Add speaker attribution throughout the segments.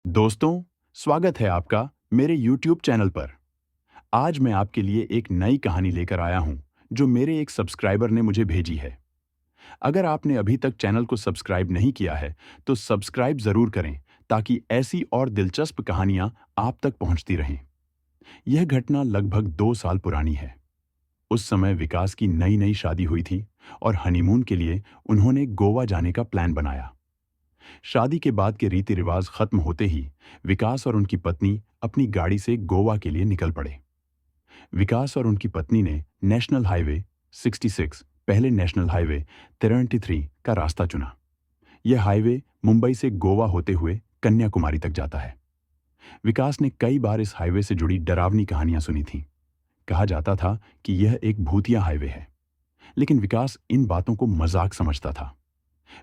Speaker 1: दोस्तों, स्वागत है आपका मेरे YouTube चैनल पर। आज मैं आपके लिए एक नई कहानी लेकर आया हूं, जो मेरे एक सब्सक्राइबर ने मुझे भेजी है। अगर आपने अभी तक चैनल को सब्सक्राइब नहीं किया है, तो सब्सक्राइब जरूर करें ताकि ऐसी और दिलचस्प कहानियां आप तक पहुंचती रहें। यह घटना लगभग 2 साल पुरानी है। उस समय विकास की नई नई शादी हुई थी और हनीमून के लिए उन्होंने गोवा जाने का प्लान बनाया। शादी के बाद के रीति रिवाज खत्म होते ही विकास और उनकी पत्नी अपनी गाड़ी से गोवा के लिए निकल पड़े। विकास और उनकी पत्नी ने नेशनल हाईवे 66, पहले नेशनल हाईवे 73 का रास्ता चुना। यह हाईवे मुंबई से गोवा होते हुए कन्याकुमारी तक जाता है। विकास ने कई बार इस हाईवे से जुड़ी डरावनी कहानियां सुनी थीं। कहा जाता था कि यह एक भूतिया हाईवे है, लेकिन विकास इन बातों को मजाक समझता था।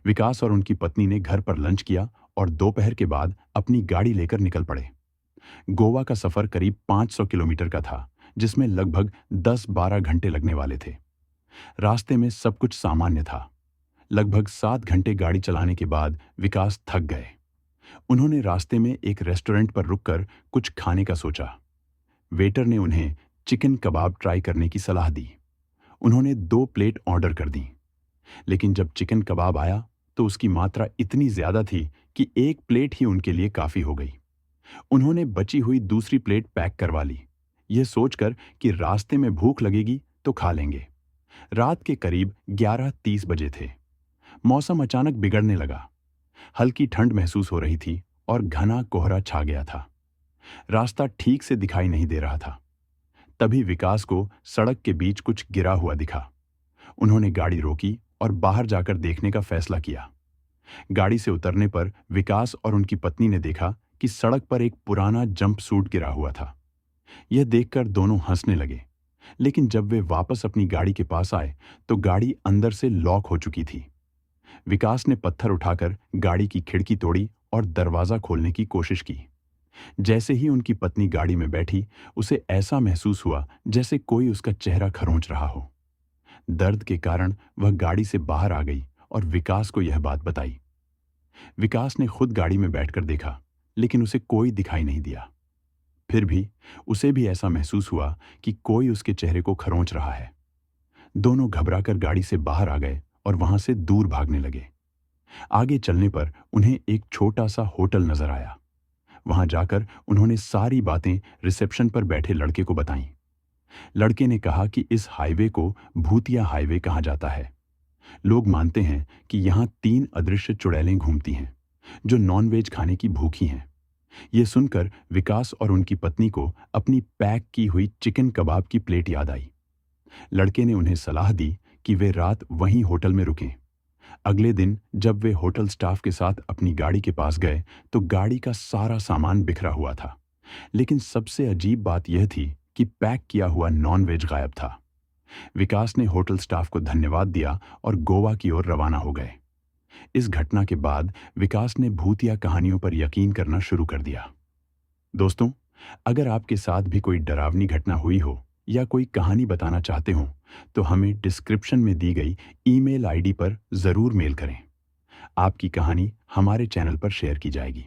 Speaker 1: विकास और उनकी पत्नी ने घर पर लंच किया और दोपहर के बाद अपनी गाड़ी लेकर निकल पड़े। गोवा का सफर करीब 500 किलोमीटर का था, जिसमें लगभग 10-12 घंटे लगने वाले थे। रास्ते में सब कुछ सामान्य था। लगभग 7 घंटे गाड़ी चलाने के बाद विकास थक गए। उन्होंने रास्ते में एक रेस्टोरेंट पर रुककर कुछ खाने का सोचा। वेटर ने उन्हें चिकन कबाब ट्राई करने की सलाह दी। उन्होंने 2 प्लेट ऑर्डर कर दी, लेकिन जब चिकन कबाब आया तो उसकी मात्रा इतनी ज्यादा थी कि एक प्लेट ही उनके लिए काफी हो गई। उन्होंने बची हुई दूसरी प्लेट पैक करवा ली, यह सोचकर कि रास्ते में भूख लगेगी तो खा लेंगे। रात के करीब 11:30 बजे थे। मौसम अचानक बिगड़ने लगा। हल्की ठंड महसूस हो रही थी और घना कोहरा छा गया था। रास्ता ठीक से दिखाई नहीं दे रहा था। तभी विकास को सड़क के बीच कुछ गिरा हुआ दिखा। उन्होंने गाड़ी रोकी और बाहर जाकर देखने का फैसला किया। गाड़ी से उतरने पर विकास और उनकी पत्नी ने देखा कि सड़क पर एक पुराना जंप सूट गिरा हुआ था। यह देखकर दोनों हंसने लगे, लेकिन जब वे वापस अपनी गाड़ी के पास आए तो गाड़ी अंदर से लॉक हो चुकी थी। विकास ने पत्थर उठाकर गाड़ी की खिड़की तोड़ी और दरवाजा खोलने की कोशिश की। जैसे ही उनकी पत्नी गाड़ी में बैठी, उसे ऐसा महसूस हुआ जैसे कोई उसका चेहरा खरोंच रहा हो। दर्द के कारण वह गाड़ी से बाहर आ गई और विकास को यह बात बताई। विकास ने खुद गाड़ी में बैठकर देखा, लेकिन उसे कोई दिखाई नहीं दिया। फिर भी उसे भी ऐसा महसूस हुआ कि कोई उसके चेहरे को खरोंच रहा है। दोनों घबराकर गाड़ी से बाहर आ गए और वहां से दूर भागने लगे। आगे चलने पर उन्हें एक छोटा सा होटल नजर आया। वहां जाकर उन्होंने सारी बातें रिसेप्शन पर बैठे लड़के को बताईं। लड़के ने कहा कि इस हाईवे को भूतिया हाईवे कहा जाता है। लोग मानते हैं कि यहाँ 3 अदृश्य चुड़ैलें घूमती हैं, जो नॉनवेज खाने की भूखी हैं। ये सुनकर विकास और उनकी पत्नी को अपनी पैक की हुई चिकन कबाब की प्लेट याद आई। लड़के ने उन्हें सलाह दी कि वे रात वहीं होटल में रुकें। अगले दिन जब वे होटल स्टाफ के साथ अपनी गाड़ी के पास गए तो गाड़ी का सारा सामान बिखरा हुआ था, लेकिन सबसे अजीब बात यह थी कि पैक किया हुआ नॉनवेज गायब था। विकास ने होटल स्टाफ को धन्यवाद दिया और गोवा की ओर रवाना हो गए। इस घटना के बाद विकास ने भूतिया कहानियों पर यकीन करना शुरू कर दिया। दोस्तों, अगर आपके साथ भी कोई डरावनी घटना हुई हो या कोई कहानी बताना चाहते हो, तो हमें डिस्क्रिप्शन में दी गई ईमेल आईडी पर जरूर मेल करें। आपकी कहानी हमारे चैनल पर शेयर की जाएगी।